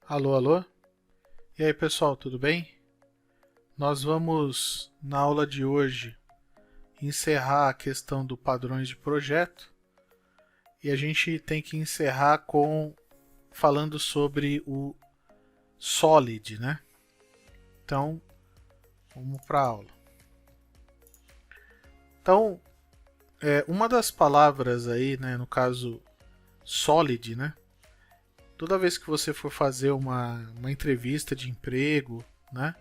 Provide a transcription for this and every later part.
Alô, alô? E aí, pessoal, tudo bem? Nós vamos, na aula de hoje, encerrar a questão do padrões de projeto e a gente tem que encerrar falando sobre o Solid, né? Então, vamos para a aula. Então, uma das palavras aí, né, no caso Solid, né? Toda vez que você for fazer uma entrevista de emprego, né?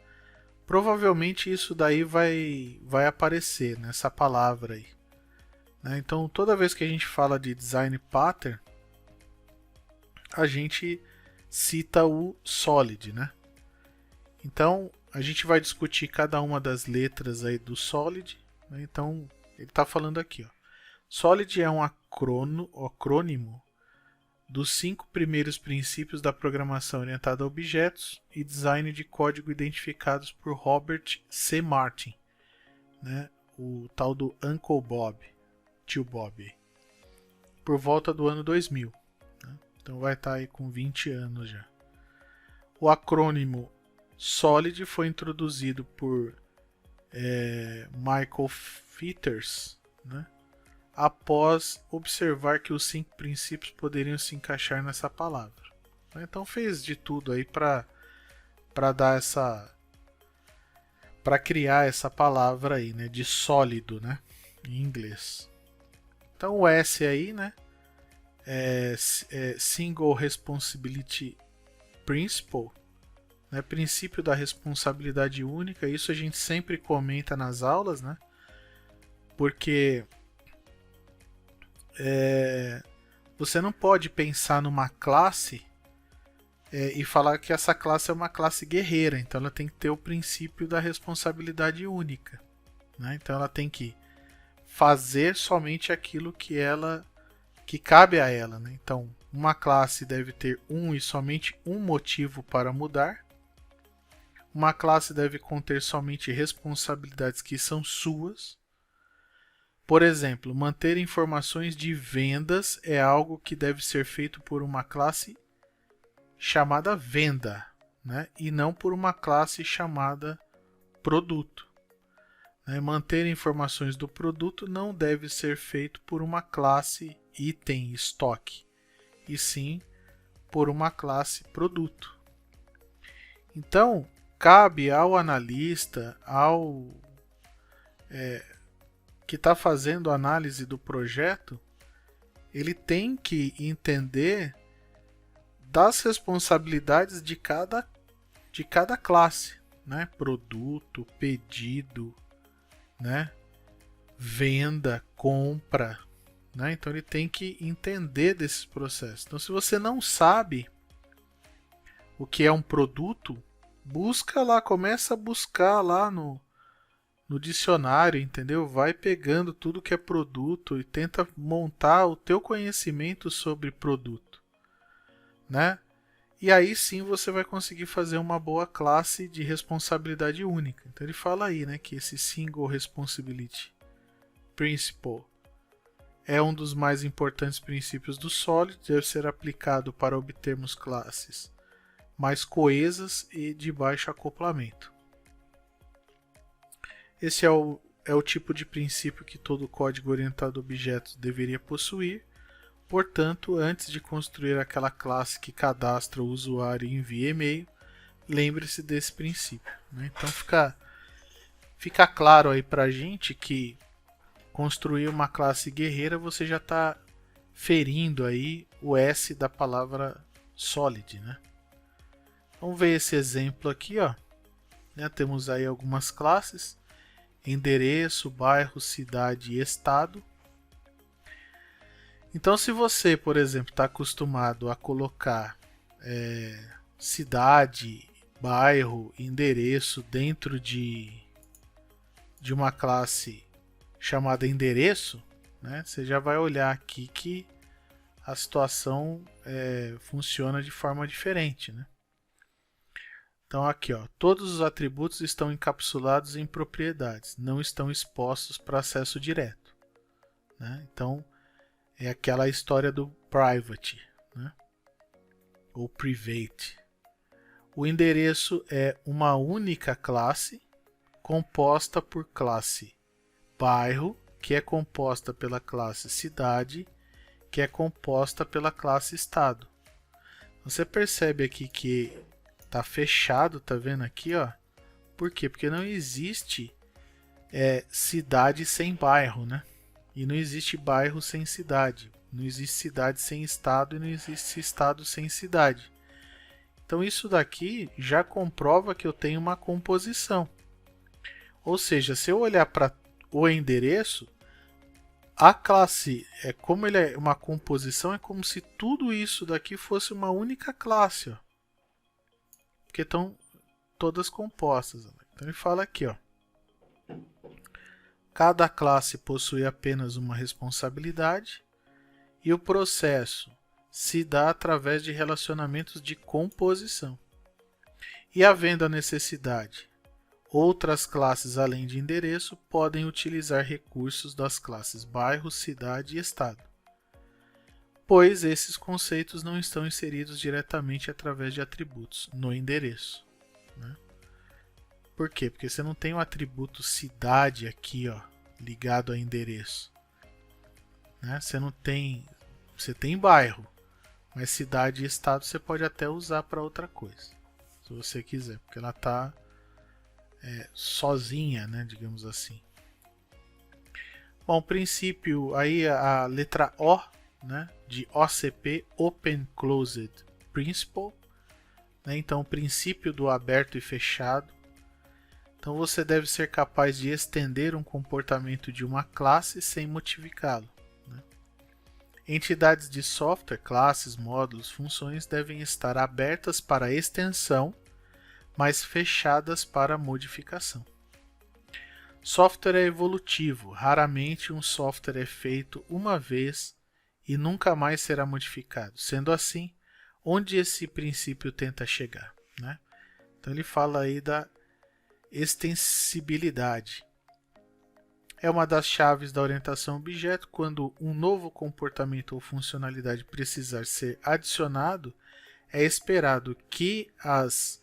Provavelmente isso daí vai aparecer nessa palavra aí. Né? Então, toda vez que a gente fala de design pattern, a gente cita o solid, né? Então, a gente vai discutir cada uma das letras aí do solid. Né? Então, ele está falando aqui, ó. Solid é um acrônimo dos 5 primeiros princípios da programação orientada a objetos e design de código identificados por Robert C. Martin, né? O tal do Uncle Bob, tio Bob, por volta do ano 2000. Né? Então vai estar aí com 20 anos já. O acrônimo SOLID foi introduzido por Michael Fitters, né? Após observar que os 5 princípios poderiam se encaixar nessa palavra. Então fez de tudo aí para dar para criar essa palavra aí, né, de sólido, né, em inglês. Então o S aí, né, é Single Responsibility Principle, né, princípio da responsabilidade única. Isso a gente sempre comenta nas aulas, né, porque você não pode pensar numa classe e falar que essa classe é uma classe guerreira, então ela tem que ter o princípio da responsabilidade única. Né? Então ela tem que fazer somente aquilo que cabe a ela. Né? Então uma classe deve ter um e somente um motivo para mudar. Uma classe deve conter somente responsabilidades que são suas. Por exemplo, manter informações de vendas é algo que deve ser feito por uma classe chamada venda, né? E não por uma classe chamada produto. Né? Manter informações do produto não deve ser feito por uma classe item, estoque, e sim por uma classe produto. Então, cabe ao analista, ao que está fazendo a análise do projeto, ele tem que entender das responsabilidades de cada classe, né? Produto, pedido, né? Venda, compra, né? Então ele tem que entender desses processos. Então, se você não sabe o que é um produto, busca lá, começa a buscar lá no dicionário, entendeu? Vai pegando tudo que é produto e tenta montar o teu conhecimento sobre produto, né? E aí sim você vai conseguir fazer uma boa classe de responsabilidade única. Então ele fala aí, né, que esse Single Responsibility Principle é um dos mais importantes princípios do Solid, deve ser aplicado para obtermos classes mais coesas e de baixo acoplamento. Esse é o tipo de princípio que todo código orientado a objetos deveria possuir. Portanto, antes de construir aquela classe que cadastra o usuário e envia e-mail, lembre-se desse princípio. Né? Então fica claro aí pra gente que construir uma classe guerreira você já está ferindo aí o S da palavra solid. Né? Vamos ver esse exemplo aqui. Ó. Né? Temos aí algumas classes: endereço, bairro, cidade e estado. Então, se você, por exemplo, está acostumado a colocar cidade, bairro, endereço dentro de uma classe chamada endereço, né, você já vai olhar aqui que a situação funciona de forma diferente. Né? Então, aqui, ó, todos os atributos estão encapsulados em propriedades, não estão expostos para acesso direto. Né? Então, aquela história do private, né? Ou private. O endereço é uma única classe composta por classe bairro, que é composta pela classe cidade, que é composta pela classe estado. Você percebe aqui que está fechado, tá vendo aqui, ó? Por quê? Porque não existe cidade sem bairro, né? E não existe bairro sem cidade. Não existe cidade sem estado e não existe estado sem cidade. Então isso daqui já comprova que eu tenho uma composição. Ou seja, se eu olhar para o endereço, a classe, como ele é uma composição, é como se tudo isso daqui fosse uma única classe. Ó. Porque estão todas compostas. Então ele fala aqui, ó. Cada classe possui apenas uma responsabilidade e o processo se dá através de relacionamentos de composição. E havendo a necessidade, outras classes além de endereço podem utilizar recursos das classes bairro, cidade e estado, pois esses conceitos não estão inseridos diretamente através de atributos no endereço. Né? Por quê? Porque você não tem o atributo cidade aqui, ó, ligado a endereço. Né? Você tem bairro, mas cidade e estado você pode até usar para outra coisa, se você quiser, porque ela está sozinha, né, digamos assim. Bom, o princípio aí a letra O, né, de OCP, Open Closed Principle, né, então o princípio do aberto e fechado. Então você deve ser capaz de estender um comportamento de uma classe sem modificá-lo. Né? Entidades de software, classes, módulos, funções devem estar abertas para extensão, mas fechadas para modificação. Software é evolutivo, raramente um software é feito uma vez e nunca mais será modificado. Sendo assim, onde esse princípio tenta chegar? Né? Então ele fala aí da extensibilidade. É uma das chaves da orientação objeto. Quando um novo comportamento ou funcionalidade precisar ser adicionado, é esperado que as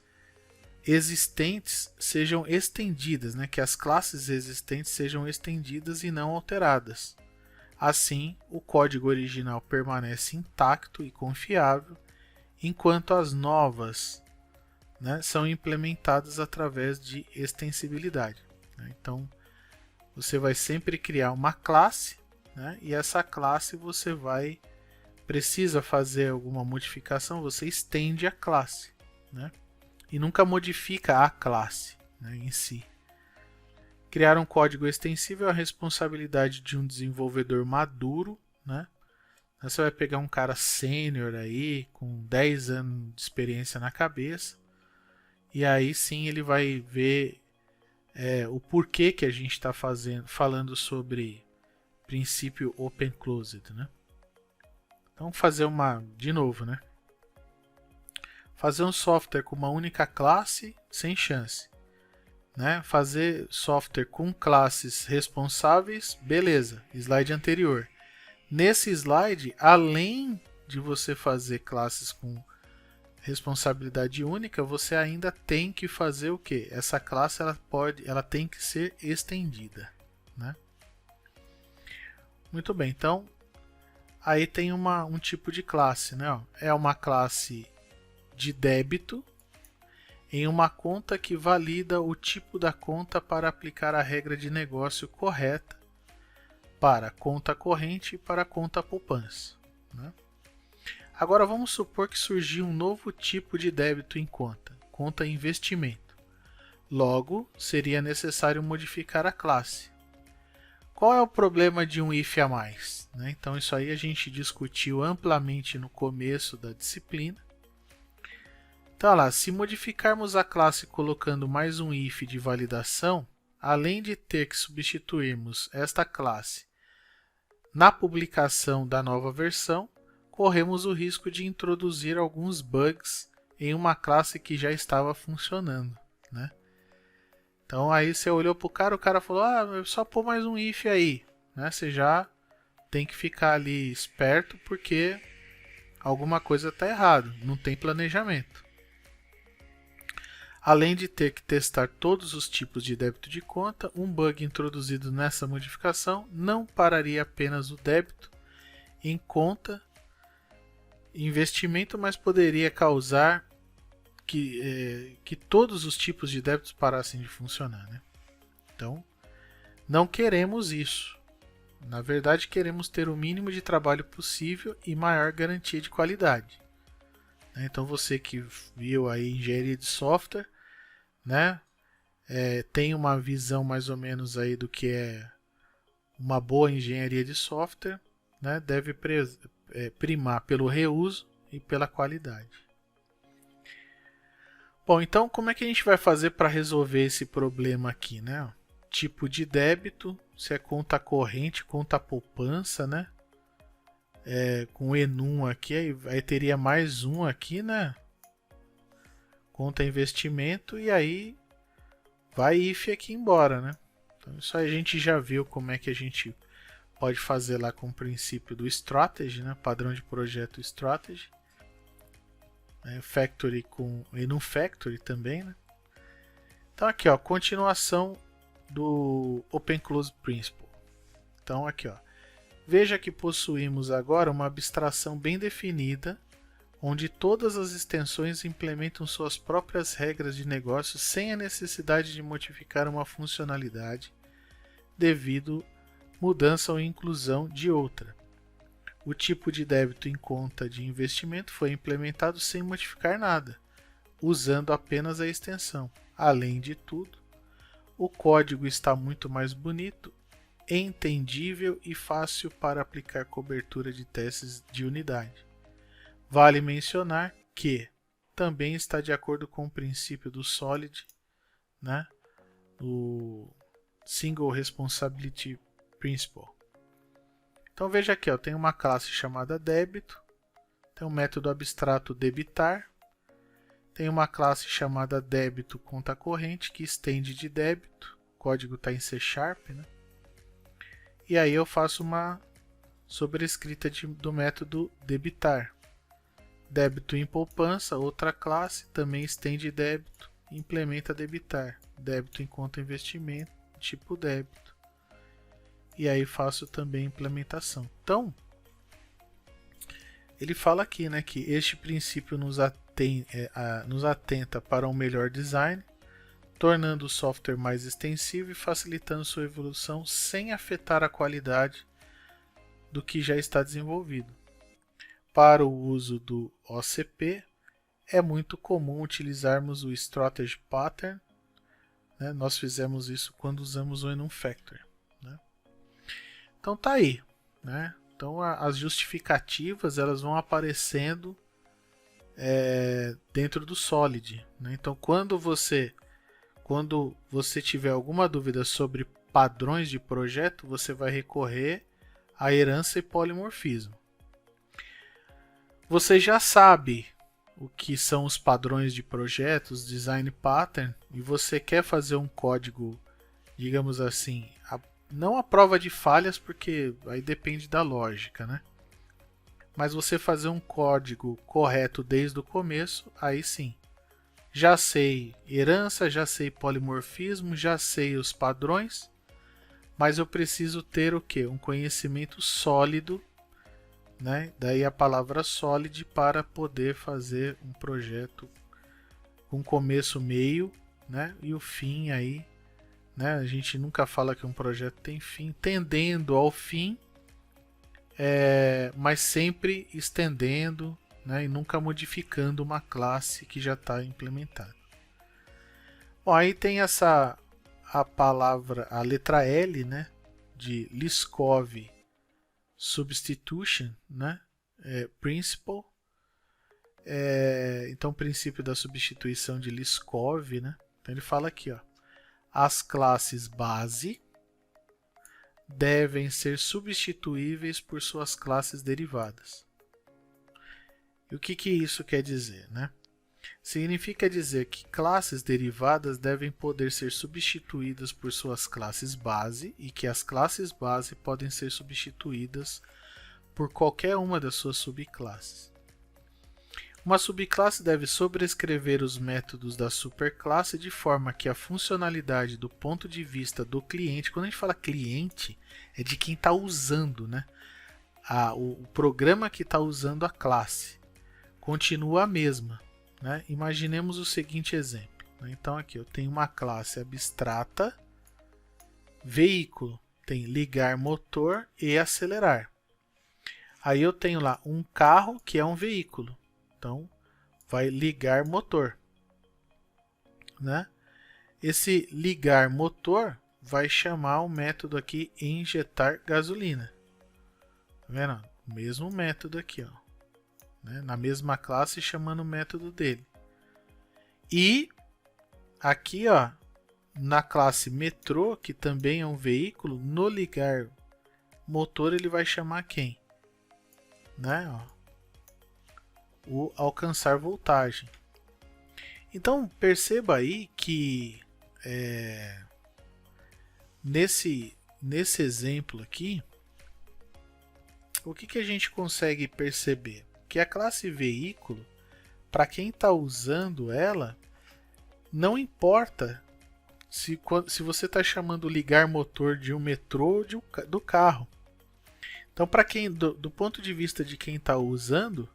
existentes sejam estendidas, né? Que as classes existentes sejam estendidas e não alteradas. Assim, o código original permanece intacto e confiável, enquanto as novas, né, são implementadas através de extensibilidade. Né? Então, você vai sempre criar uma classe, né, e essa classe você precisa fazer alguma modificação, você estende a classe, né? E nunca modifica a classe, né, em si. Criar um código extensível é a responsabilidade de um desenvolvedor maduro. Né? Você vai pegar um cara sênior aí, com 10 anos de experiência na cabeça, e aí sim ele vai ver o porquê que a gente está falando sobre princípio Open Closed. Né? Então fazer de novo, né? Fazer um software com uma única classe, sem chance. Né? Fazer software com classes responsáveis, beleza, slide anterior. Nesse slide, além de você fazer classes com responsabilidade única, você ainda tem que fazer o quê? Essa classe ela tem que ser estendida. Né? Muito bem, então aí tem um tipo de classe. Né? É uma classe de débito em uma conta que valida o tipo da conta para aplicar a regra de negócio correta para conta corrente e para conta poupança. Né? Agora vamos supor que surgiu um novo tipo de débito em conta investimento. Logo, seria necessário modificar a classe. Qual é o problema de um if a mais? Né? Então isso aí a gente discutiu amplamente no começo da disciplina. Então, lá, se modificarmos a classe colocando mais um if de validação, além de ter que substituirmos esta classe na publicação da nova versão, corremos o risco de introduzir alguns bugs em uma classe que já estava funcionando. Né? Então, aí você olhou para o cara falou, só pôr mais um if aí. Né? Você já tem que ficar ali esperto porque alguma coisa está errada, não tem planejamento. Além de ter que testar todos os tipos de débito de conta, um bug introduzido nessa modificação não pararia apenas o débito em conta investimento, mas poderia causar que todos os tipos de débitos parassem de funcionar, né? Então, não queremos isso. Na verdade, queremos ter o mínimo de trabalho possível e maior garantia de qualidade. Então, você que viu aí engenharia de software, né, tem uma visão mais ou menos aí do que é uma boa engenharia de software, né, deve primar pelo reuso e pela qualidade. Bom, então como é que a gente vai fazer para resolver esse problema aqui, né? Tipo de débito, se é conta corrente, conta poupança, né? Com ENUM aqui, aí teria mais um aqui, né? Conta investimento e aí vai IF aqui embora, né? Então isso aí a gente já viu como é que a gente pode fazer lá com o princípio do Strategy, né? Padrão de projeto Strategy. Factory com ENUM Factory também, né? Então aqui, ó, continuação do Open Close Principle. Então aqui, ó, veja que possuímos agora uma abstração bem definida, onde todas as extensões implementam suas próprias regras de negócio sem a necessidade de modificar uma funcionalidade devido mudança ou inclusão de outra. O tipo de débito em conta de investimento foi implementado sem modificar nada, usando apenas a extensão. Além de tudo, o código está muito mais bonito, entendível e fácil para aplicar cobertura de testes de unidade. Vale mencionar que também está de acordo com o princípio do SOLID, né? O Single Responsibility Principle. Então veja aqui, ó, tem uma classe chamada débito, tem um método abstrato debitar, tem uma classe chamada débito conta corrente que estende de débito, o código está em C#, né? E aí eu faço uma sobrescrita do método debitar. Débito em poupança, outra classe, também estende débito, implementa debitar. Débito em conta investimento, tipo débito. E aí faço também implementação. Então, ele fala aqui, né, que este princípio nos atenta para um melhor design, tornando o software mais extensivo e facilitando sua evolução sem afetar a qualidade do que já está desenvolvido. Para o uso do OCP, é muito comum utilizarmos o Strategy Pattern, né? Nós fizemos isso quando usamos o Enum Factory, né? Então tá aí, né? Então as justificativas elas vão aparecendo dentro do Solid, né? Então quando você tiver alguma dúvida sobre padrões de projeto, você vai recorrer à herança e polimorfismo. Você já sabe o que são os padrões de projetos, design pattern, e você quer fazer um código, digamos assim, não a prova de falhas, porque aí depende da lógica, né? Mas você fazer um código correto desde o começo, aí sim. Já sei herança, já sei polimorfismo, já sei os padrões, mas eu preciso ter o quê? Um conhecimento sólido, né? Daí a palavra solid para poder fazer um projeto com começo, meio, né? E o fim aí, né? A gente nunca fala que um projeto tem fim, tendendo ao fim, mas sempre estendendo, né? E nunca modificando uma classe que já está implementada. Bom, aí tem a palavra, a letra L, né? De Liskov Substitution, né? Principle. Então, o princípio da substituição de Liskov, né? Então, ele fala aqui, ó, as classes base devem ser substituíveis por suas classes derivadas. E o que isso quer dizer, né? Significa dizer que classes derivadas devem poder ser substituídas por suas classes base e que as classes base podem ser substituídas por qualquer uma das suas subclasses. Uma subclasse deve sobrescrever os métodos da superclasse de forma que a funcionalidade do ponto de vista do cliente, quando a gente fala cliente, é de quem está usando, né? O programa que está usando a classe, continua a mesma, né? Imaginemos o seguinte exemplo, né? Então aqui eu tenho uma classe abstrata, veículo, tem ligar motor e acelerar. Aí eu tenho lá um carro que é um veículo. Então, vai ligar motor, né? Esse ligar motor vai chamar o método aqui injetar gasolina. Tá vendo? O mesmo método aqui, ó, né? Na mesma classe chamando o método dele. E aqui, ó, na classe metrô, que também é um veículo, no ligar motor ele vai chamar quem? Né? Ó, o alcançar voltagem. Então perceba aí que nesse exemplo aqui, o que a gente consegue perceber? Que a classe veículo, para quem está usando ela, não importa se você está chamando ligar motor de um metrô ou do carro. Então, para quem do ponto de vista de quem está usando,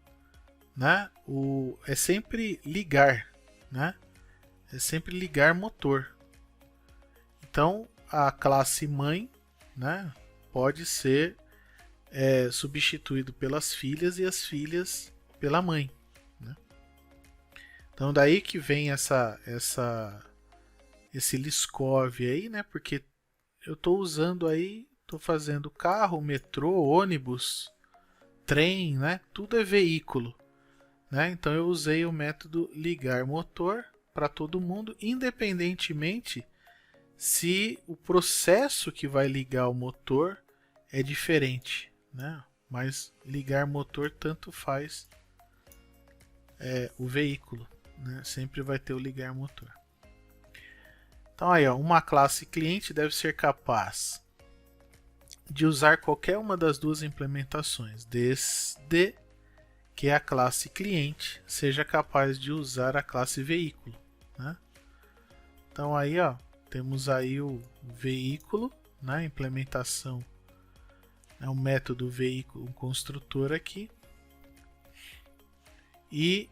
né, é sempre ligar, né? É sempre ligar motor. Então a classe mãe, né, pode ser substituído pelas filhas e as filhas pela mãe, né? Então daí que vem esse Liskov aí, né? Porque eu estou usando aí, estou fazendo carro, metrô, ônibus, trem, né? Tudo é veículo. Né? Então eu usei o método ligar motor para todo mundo, independentemente se o processo que vai ligar o motor é diferente, né? Mas ligar motor tanto faz o veículo, né? Sempre vai ter o ligar motor. Então aí, ó, uma classe cliente deve ser capaz de usar qualquer uma das duas implementações, desde que a classe cliente seja capaz de usar a classe veículo, né? Então aí, ó, temos aí o veículo, né? Implementação é um método veículo, um construtor aqui, e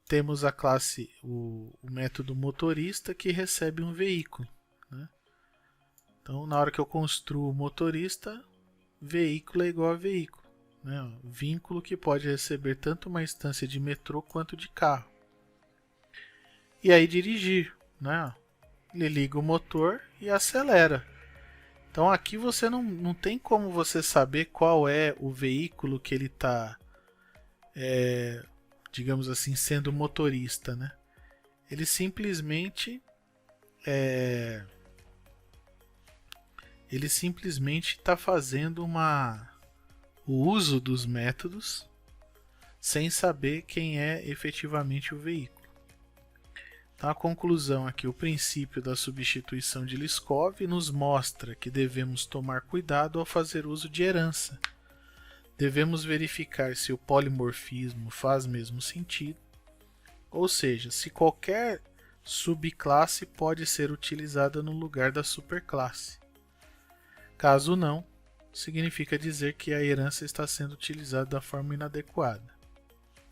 temos a classe, o método motorista que recebe um veículo, né? Então na hora que eu construo o motorista, veículo é igual a veículo. Né? Vínculo que pode receber tanto uma instância de metrô quanto de carro. E aí dirigir, né? Ele liga o motor e acelera. Então aqui você não tem como você saber qual é o veículo que ele está, digamos assim, sendo motorista, né? Ele simplesmente está fazendo o uso dos métodos sem saber quem é efetivamente o veículo. Então a conclusão aqui, o princípio da substituição de Liskov nos mostra que devemos tomar cuidado ao fazer uso de herança. Devemos verificar se o polimorfismo faz mesmo sentido, ou seja, se qualquer subclasse pode ser utilizada no lugar da superclasse. Caso não, significa dizer que a herança está sendo utilizada da forma inadequada,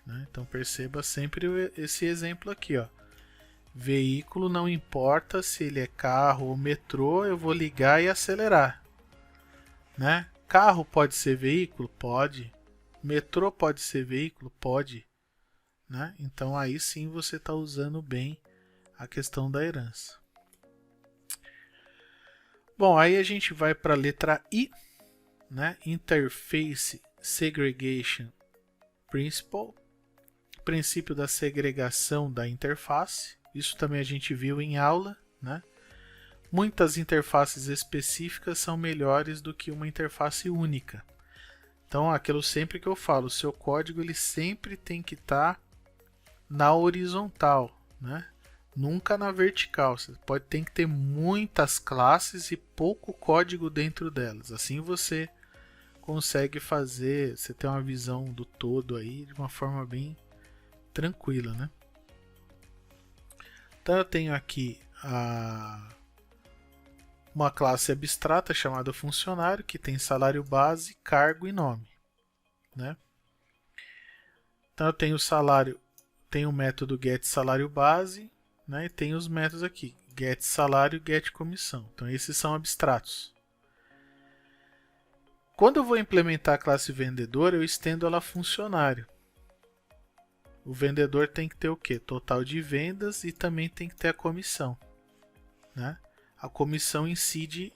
né? Então perceba sempre esse exemplo aqui, ó. Veículo, não importa se ele é carro ou metrô, eu vou ligar e acelerar, né? Carro pode ser veículo? Pode. Metrô pode ser veículo? Pode, né? Então aí sim você está usando bem a questão da herança. Bom, aí a gente vai para a letra I, né? Interface Segregation Principle, princípio da segregação da interface. Isso também a gente viu em aula, né? Muitas interfaces específicas são melhores do que uma interface única. Então, aquilo sempre que eu falo, o seu código ele sempre tem que estar na horizontal, né? Nunca na vertical. Você tem que ter muitas classes e pouco código dentro delas. Assim você consegue fazer, você ter uma visão do todo aí de uma forma bem tranquila, né? Então eu tenho aqui uma classe abstrata chamada funcionário, que tem salário base, cargo e nome, né? Então eu tenho o salário, tem o método getSalárioBase, né? E tem os métodos aqui, getSalário e getComissão. Então esses são abstratos. Quando eu vou implementar a classe vendedor, eu estendo ela a funcionário. O vendedor tem que ter o quê? Total de vendas e também tem que ter a comissão, né? A comissão incide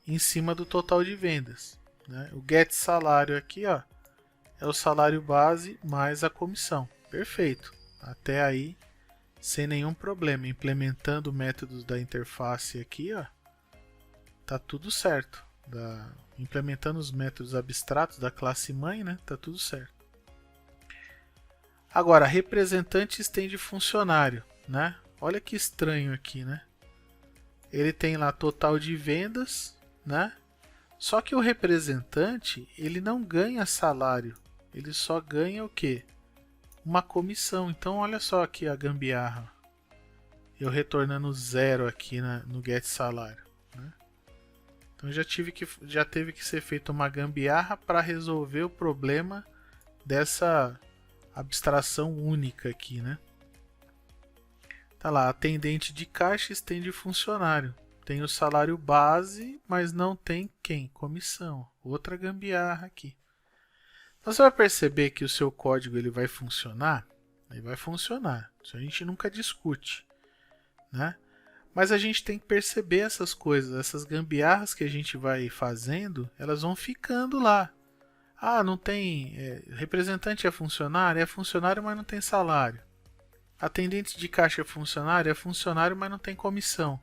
em cima do total de vendas, né? O getSalário aqui, ó, é o salário base mais a comissão. Perfeito. Até aí, sem nenhum problema. Implementando métodos da interface aqui, ó, tá tudo certo. Implementando os métodos abstratos da classe mãe, né? Tá tudo certo. Agora, representante estende funcionário, né? Olha que estranho aqui, né? Ele tem lá total de vendas, né? Só que o representante, ele não ganha salário, ele só ganha o quê? Uma comissão. Então olha só aqui a gambiarra. Eu retornando 0 aqui no getSalário, né? Então já teve que ser feita uma gambiarra para resolver o problema dessa abstração única aqui, né? Tá lá, atendente de caixa estende funcionário. Tem o salário base, mas não tem quem? Comissão. Outra gambiarra aqui. Então você vai perceber que o seu código ele vai funcionar. Ele vai funcionar. Isso a gente nunca discute, né? Mas a gente tem que perceber essas coisas. Essas gambiarras que a gente vai fazendo, elas vão ficando lá. Ah, não tem... representante é funcionário, mas não tem salário. Atendente de caixa é funcionário, mas não tem comissão,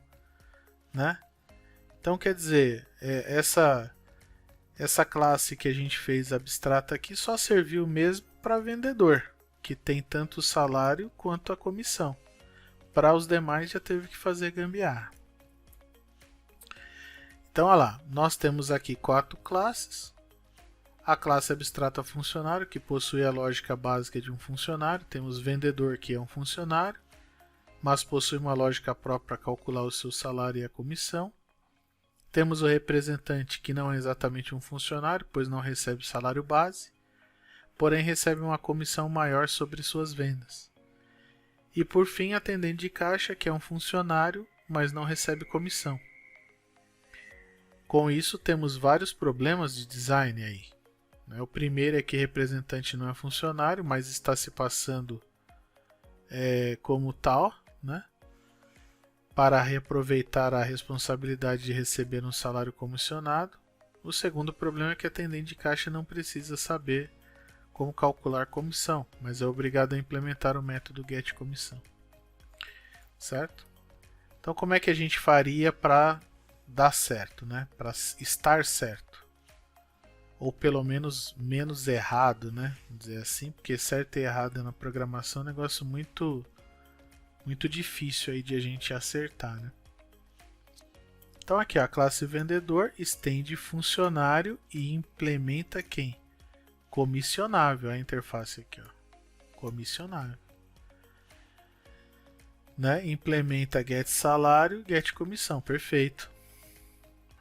né? Então, quer dizer, essa classe que a gente fez abstrata aqui só serviu mesmo para vendedor, que tem tanto o salário quanto a comissão. Para os demais já teve que fazer gambiarra. Então, olha lá, nós temos aqui 4 classes. A classe abstrata funcionário, que possui a lógica básica de um funcionário. Temos vendedor, que é um funcionário, mas possui uma lógica própria para calcular o seu salário e a comissão. Temos o representante, que não é exatamente um funcionário, pois não recebe salário base, porém recebe uma comissão maior sobre suas vendas. E por fim, atendente de caixa, que é um funcionário, mas não recebe comissão. Com isso, temos vários problemas de design aí. O primeiro é que representante não é funcionário, mas está se passando como tal, né? Para reaproveitar a responsabilidade de receber um salário comissionado. O segundo problema é que atendente de caixa não precisa saber como calcular comissão, mas é obrigado a implementar o método getComissão. Certo? Então, como é que a gente faria para dar certo, né? Para estar certo? Ou pelo menos errado, né? Vamos dizer assim, porque certo e errado na programação é um negócio muito difícil aí de a gente acertar, né? Então aqui ó, a classe vendedor estende funcionário e implementa quem? Comissionável, a interface aqui, ó. Comissionável. Né? Implementa getSalário, getComissão, perfeito.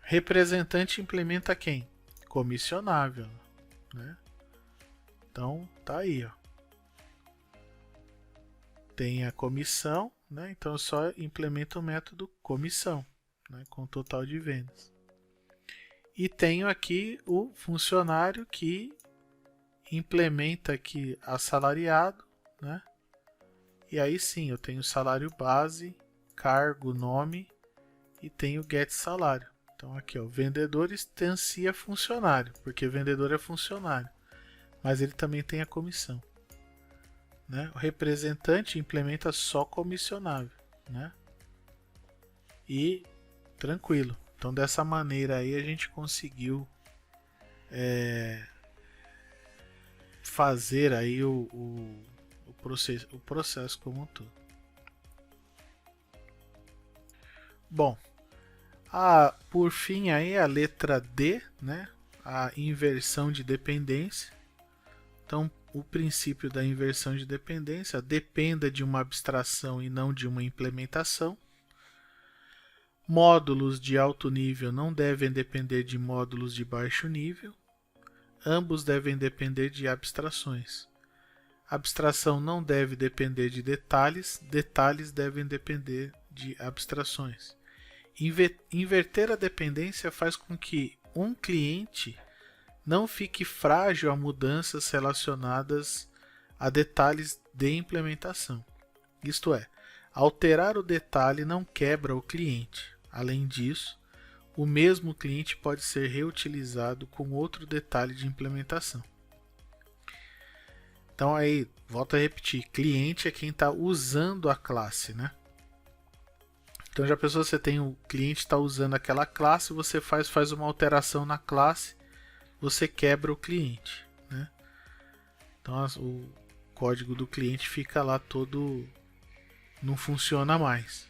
Representante implementa quem? Comissionável, né? Então tá aí, ó. Tem a comissão, né? Então eu só implemento o método comissão, né? Com total de vendas. E tenho aqui o funcionário que implementa aqui assalariado, né? E aí sim, eu tenho salário base, cargo, nome e tenho getSalário. Então aqui, ó, o vendedor instancia funcionário, porque vendedor é funcionário, mas ele também tem a comissão. Né? O representante implementa só comissionável, né? E tranquilo. Então dessa maneira aí a gente conseguiu fazer aí o processo como um todo. Bom, por fim aí a letra D, né? a inversão de dependência. Então, o princípio da inversão de dependência: dependa de uma abstração e não de uma implementação. Módulos de alto nível não devem depender de módulos de baixo nível. Ambos devem depender de abstrações. Abstração não deve depender de detalhes, detalhes devem depender de abstrações. Inverter a dependência faz com que um cliente não fique frágil a mudanças relacionadas a detalhes de implementação. Isto é, alterar o detalhe não quebra o cliente. Além disso, o mesmo cliente pode ser reutilizado com outro detalhe de implementação. Então aí, volto a repetir, cliente é quem está usando a classe, né? Então já pensou, você tem o cliente está usando aquela classe, você faz uma alteração na classe, você quebra o cliente, né? Então o código do cliente fica lá todo, não funciona mais.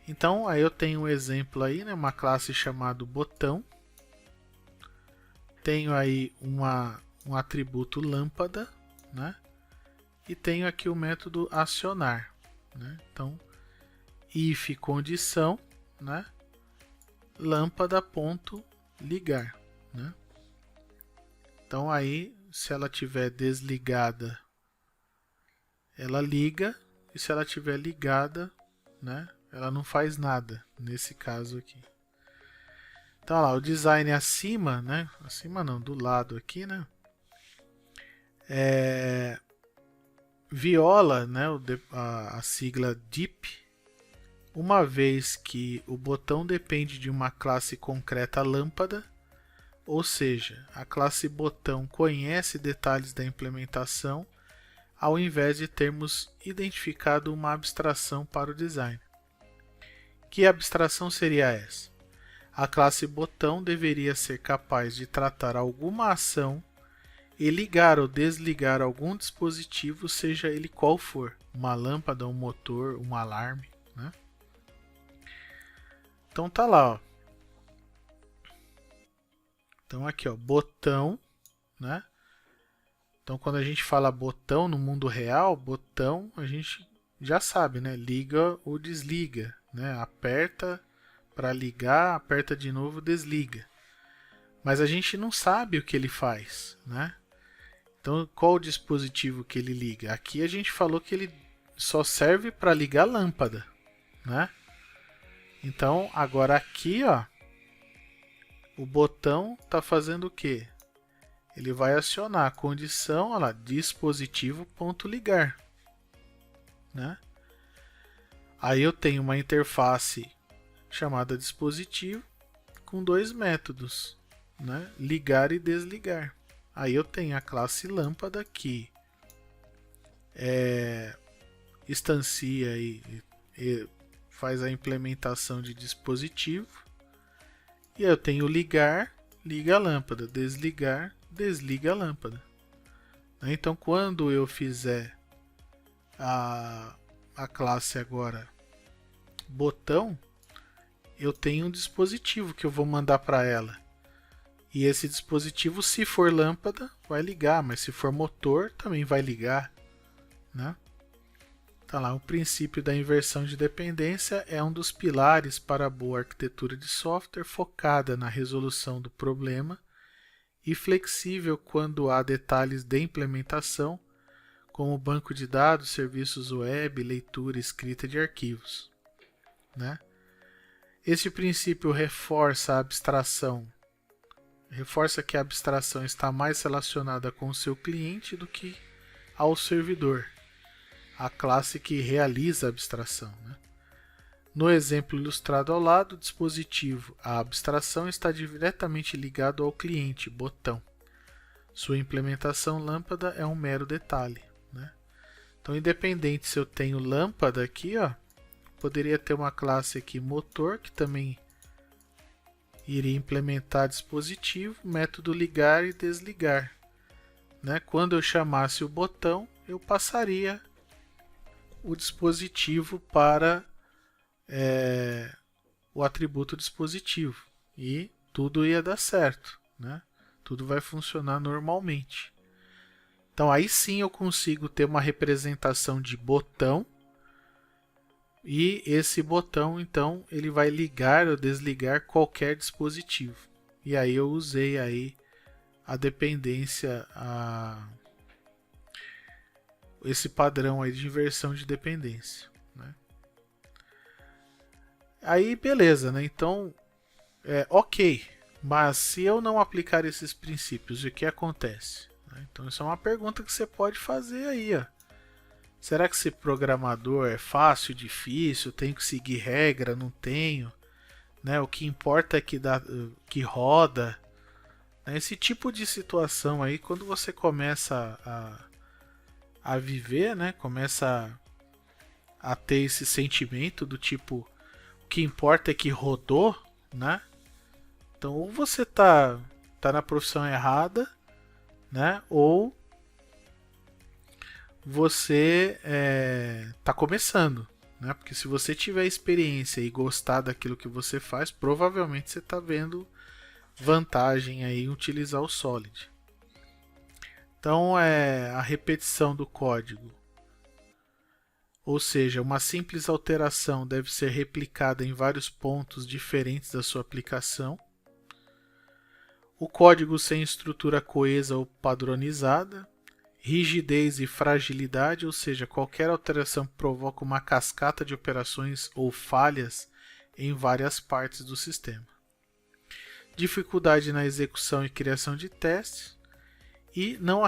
Então aí eu tenho um exemplo aí, né? Uma classe chamada botão. Tenho aí um atributo lâmpada, né? E tenho aqui o método acionar, né? Então if condição, né? Lâmpada.ligar, né? Então aí, se ela estiver desligada, ela liga, e se ela estiver ligada, né? Ela não faz nada, nesse caso aqui. Então lá, o design acima, né? Acima não, do lado aqui, né? Viola, né? A sigla DIP, uma vez que o botão depende de uma classe concreta lâmpada, ou seja, a classe botão conhece detalhes da implementação, ao invés de termos identificado uma abstração para o design. Que abstração seria essa? A classe botão deveria ser capaz de tratar alguma ação e ligar ou desligar algum dispositivo, seja ele qual for, uma lâmpada, um motor, um alarme, né? Então tá lá, ó. Então aqui, ó, botão, né? Então quando a gente fala botão no mundo real, botão a gente já sabe, né? Liga ou desliga, né? Aperta para ligar, aperta de novo, desliga. Mas a gente não sabe o que ele faz, né? Então qual o dispositivo que ele liga? Aqui a gente falou que ele só serve para ligar a lâmpada, né? Então agora aqui, ó, o botão está fazendo o quê? Ele vai acionar a condição, olha lá, dispositivo.ligar, né? Aí eu tenho uma interface chamada dispositivo com dois métodos, né? Ligar e desligar. Aí eu tenho a classe lâmpada que instancia e faz a implementação de dispositivo. E eu tenho ligar, liga a lâmpada, desligar, desliga a lâmpada. Então quando eu fizer a classe agora botão, eu tenho um dispositivo que eu vou mandar para ela. E esse dispositivo, se for lâmpada, vai ligar, mas se for motor, também vai ligar, né? Tá lá, o princípio da inversão de dependência é um dos pilares para a boa arquitetura de software focada na resolução do problema e flexível quando há detalhes de implementação, como banco de dados, serviços web, leitura e escrita de arquivos, né? Este princípio reforça que a abstração está mais relacionada com o seu cliente do que ao servidor, a classe que realiza a abstração, né? No exemplo ilustrado ao lado, o dispositivo, a abstração está diretamente ligado ao cliente, botão. Sua implementação lâmpada é um mero detalhe, né? Então, independente se eu tenho lâmpada aqui, ó, poderia ter uma classe aqui motor, que também iria implementar dispositivo, método ligar e desligar, né? Quando eu chamasse o botão, eu passaria o dispositivo para o atributo dispositivo e tudo ia dar certo, né? Tudo vai funcionar normalmente. Então aí sim eu consigo ter uma representação de botão, e esse botão então ele vai ligar ou desligar qualquer dispositivo. E aí eu usei aí a dependência, esse padrão aí de inversão de dependência, né? Aí beleza, né? Então ok, mas se eu não aplicar esses princípios, o que acontece? Então isso é uma pergunta que você pode fazer aí, ó. Será que ser programador é fácil, difícil? Tenho que seguir regra? Não tenho? Né? O que importa é que roda. Né? Esse tipo de situação aí, quando você começa a viver, né? Começa a ter esse sentimento do tipo, o que importa é que rodou, né? Então ou você tá na profissão errada, né? Ou você está começando, né? Porque se você tiver experiência e gostar daquilo que você faz, provavelmente você está vendo vantagem aí em utilizar o Solid. Então a repetição do código, ou seja, uma simples alteração deve ser replicada em vários pontos diferentes da sua aplicação. O código sem estrutura coesa ou padronizada. Rigidez e fragilidade, ou seja, qualquer alteração provoca uma cascata de operações ou falhas em várias partes do sistema. Dificuldade na execução e criação de testes. E não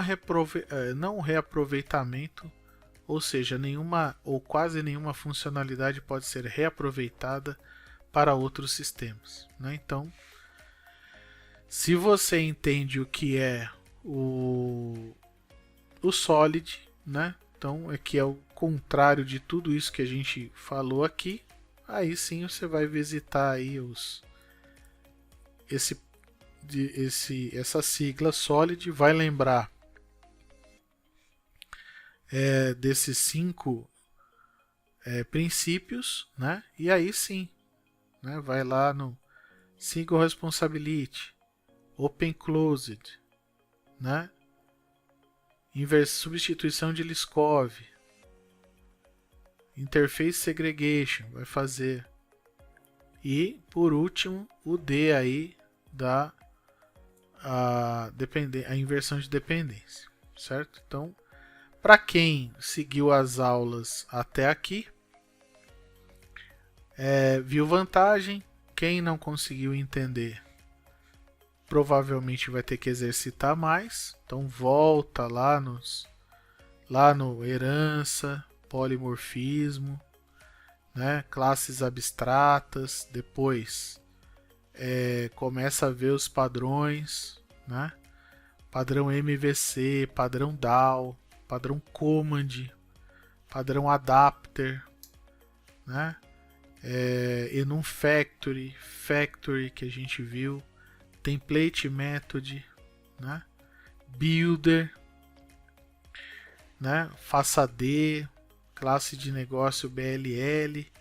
reaproveitamento, ou seja, nenhuma ou quase nenhuma funcionalidade pode ser reaproveitada para outros sistemas, né? Então, se você entende o que é o Solid, né? Então aqui é o contrário de tudo isso que a gente falou aqui. Aí sim você vai visitar aí essa sigla Solid, vai lembrar desses 5 princípios, né? E aí sim, né? Vai lá no Single Responsibility, Open Closed, né? Substituição de Liskov, Interface Segregation, vai fazer. E por último, o D aí da a inversão de dependência, certo? Então, para quem seguiu as aulas até aqui, viu vantagem. Quem não conseguiu entender, provavelmente vai ter que exercitar mais. Então volta lá no herança, polimorfismo, né, classes abstratas, depois começa a ver os padrões, né, padrão MVC, padrão DAO, padrão Command, padrão Adapter, né, Enum Factory que a gente viu, Template Method, né, Builder, né, Faça D, classe de negócio BLL,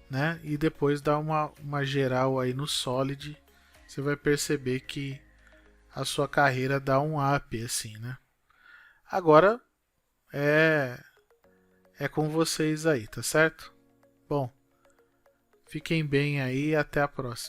né, e depois dá uma geral aí no Solid, você vai perceber que a sua carreira dá um up assim, né? Agora é com vocês aí, tá certo? Bom, fiquem bem aí e até a próxima.